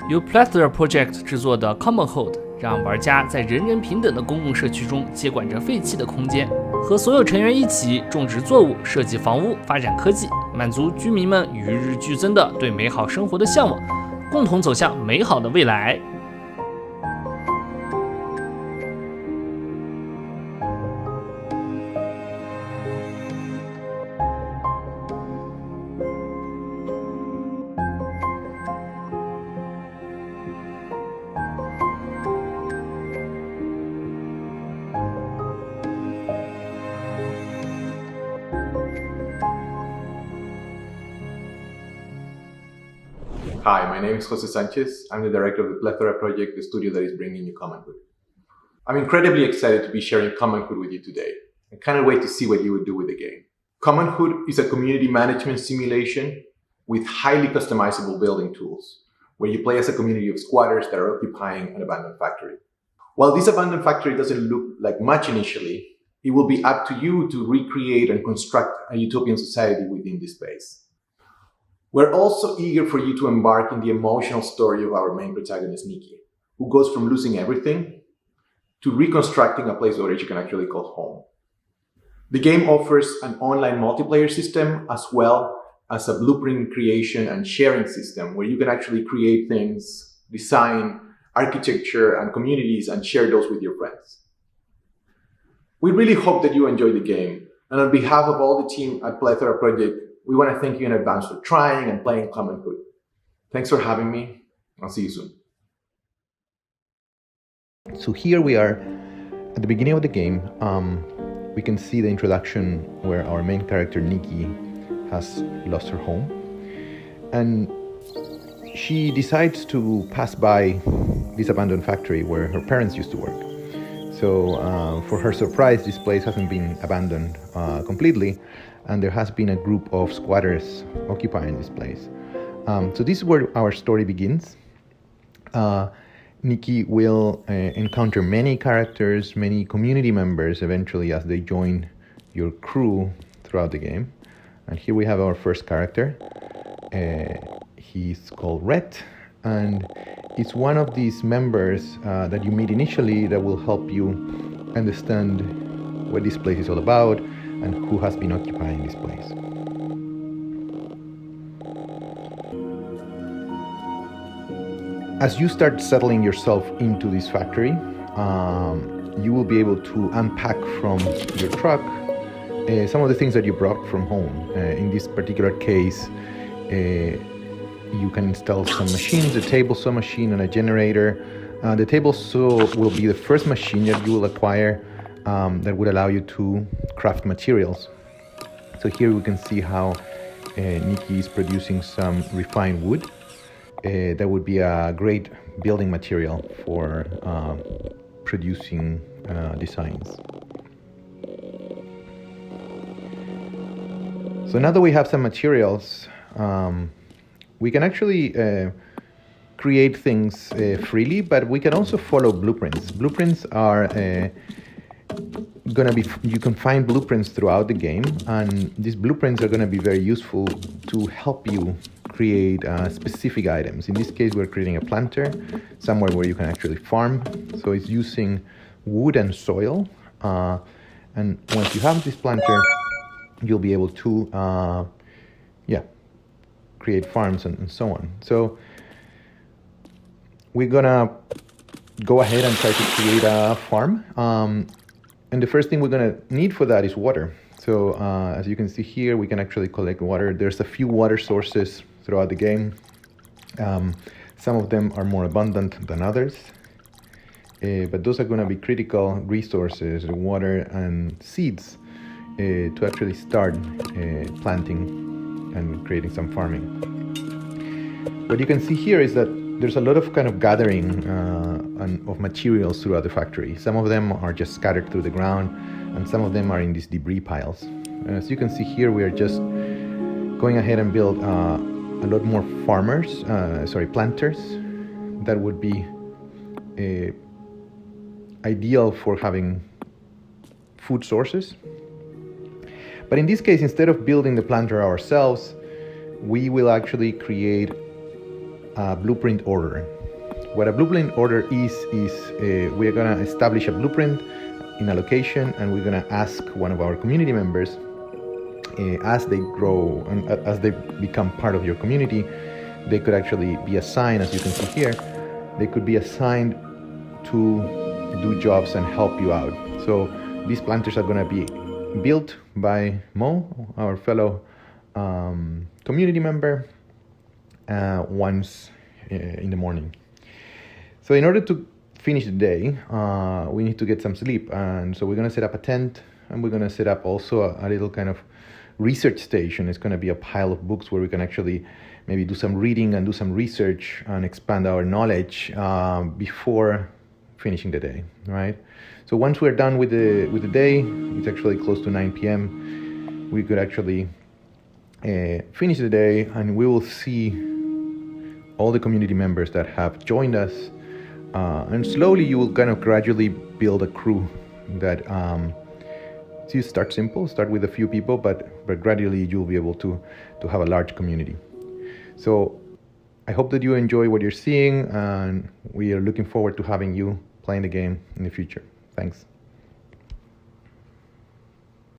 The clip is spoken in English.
由 Plethora Project 制作的 GAMEBLOID 让玩家在人人平等的公共社区中接管着废弃的空间，和所有成员一起种植作物、设计房屋、发展科技，满足居民们与日俱增的对美好生活的向往，共同走向美好的未来。Hi, my name is Jose Sanchez. I'm the director of the Plethora Project, the studio that is bringing you Commonhood. I'm incredibly excited to be sharing Commonhood with you today. I can't wait to see what you would do with the game. Commonhood is a community management simulation with highly customizable building tools, where you play as a community of squatters that are occupying an abandoned factory. While this abandoned factory doesn't look like much initially, it will be up to you to recreate and construct a utopian society within this space. We're also eager for you to embark in the emotional story of our main protagonist, Nikki, who goes from losing everything to reconstructing a place where she can actually call home. The game offers an online multiplayer system as well as a blueprint creation and sharing system where you can actually create things, design, architecture, and communities and share those with your friends. We really hope that you enjoy the game, and on behalf of all the team at Plethora Project, we want to thank you in advance for trying and playing Commonhood. Thanks for having me. I'll see you soon. So here we are at the beginning of the game. We can see the introduction where our main character Nikki has lost her home, and she decides to pass by this abandoned factory where her parents used to work. So for her surprise, this place hasn't been abandoned completely, and there has been a group of squatters occupying this place. So this is where our story begins. Nikki will encounter many characters, many community members eventually as they join your crew throughout the game. And here we have our first character. He's called Rhett, and it's one of these members that you meet initially that will help you understand what this place is all about and who has been occupying this place. As you start settling yourself into this factory, you will be able to unpack from your truck some of the things that you brought from home. In this particular case, you can install some machines, a table saw machine and a generator. The table saw will be the first machine that you will acquire that would allow you to craft materials. So here we can see how Nikki is producing some refined wood. That would be a great building material for producing designs. So now that we have some materials, we can actually create things freely, but we can also follow blueprints. Blueprints are you can find blueprints throughout the game, and these blueprints are going to be very useful to help you create specific items. In this case, we're creating a planter, somewhere where you can actually farm. So it's using wood and soil. And once you have this planter, you'll be able to create farms and so on. So we're gonna go ahead and try to create a farm. And the first thing we're gonna need for that is water. So as you can see here, we can actually collect water. There's a few water sources throughout the game. Some of them are more abundant than others. But those are gonna be critical resources, water and seeds, to actually start planting and creating some farming. What you can see here is that there's a lot of kind of gathering of materials throughout the factory. Some of them are just scattered through the ground, and some of them are in these debris piles. As you can see here, we are just going ahead and build a lot more planters that would be ideal for having food sources. But in this case, instead of building the planter ourselves, we will actually create a blueprint order. What a blueprint order is we're gonna establish a blueprint in a location, and we're gonna ask one of our community members, as they grow and as they become part of your community, they could actually be assigned, as you can see here, they could be assigned to do jobs and help you out. So these planters are gonna be built by Mo, our fellow community member, once in the morning. So in order to finish the day, we need to get some sleep, and so we're gonna set up a tent, and we're gonna set up also a little kind of research station. It's gonna be a pile of books where we can actually maybe do some reading and do some research and expand our knowledge before finishing the day, right? So once we're done with the day, it's actually close to 9 p.m. We could actually finish the day, and we will see all the community members that have joined us, and slowly you will kind of gradually build a crew that so you start simple, start with a few people, but gradually you'll be able to have a large community. So I hope that you enjoy what you're seeing, and we are looking forward to having you playing the game in the future. Thanks.